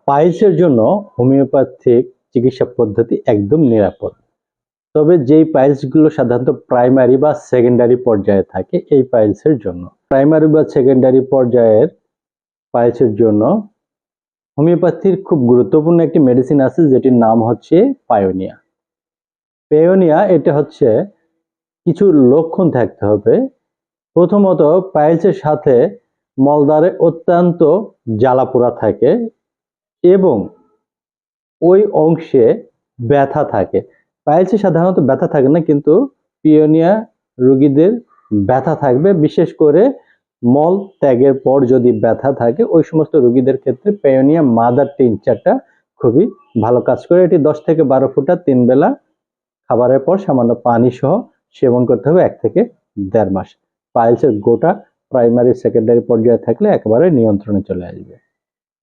পাইলসের জন্য হোমিওপ্যাথিক চিকিৎসা পদ্ধতি একদম নিরাপদ। তবে যেই পাইলসগুলো সাধারণত প্রাইমারি বা সেকেন্ডারি পর্যায়ে থাকে এই পাইলসের জন্য। প্রাইমারি বা সেকেন্ডারি পর্যায়ের পাইলসের জন্য হোমিওপ্যাথির খুব গুরুত্বপূর্ণ একটি মেডিসিন আছে যেটির নাম হচ্ছে পায়োনিয়া। পায়োনিয়া এটা হচ্ছে কিছু লক্ষণ থাকতে হবে। প্রথমত পাইলসের সাথে মলদ্বারে অত্যন্ত জ্বালাপোড়া থাকে এবং ওই অংশে ব্যথা থাকে। পাইলসে সাধারণত ব্যথা থাকে না, কিন্তু পিওনিয়া রোগীদের ব্যথা থাকবে। বিশেষ করে মল ত্যাগের পর যদি ব্যথা থাকে ওই সমস্ত রোগীদের ক্ষেত্রে পায়োনিয়া মাদার টিনচারটা খুবই ভালো কাজ করে। এটি 10 থেকে 12 ফোঁটা 3 বেলা খাবারের পর সামান্য পানি সহ সেবন করতে হবে 1 থেকে 1.5 মাস। পাইলসের গোটা প্রাইমারি সেকেন্ডারি পর্যায়ে থাকলে একেবারে নিয়ন্ত্রণে চলে আসবে।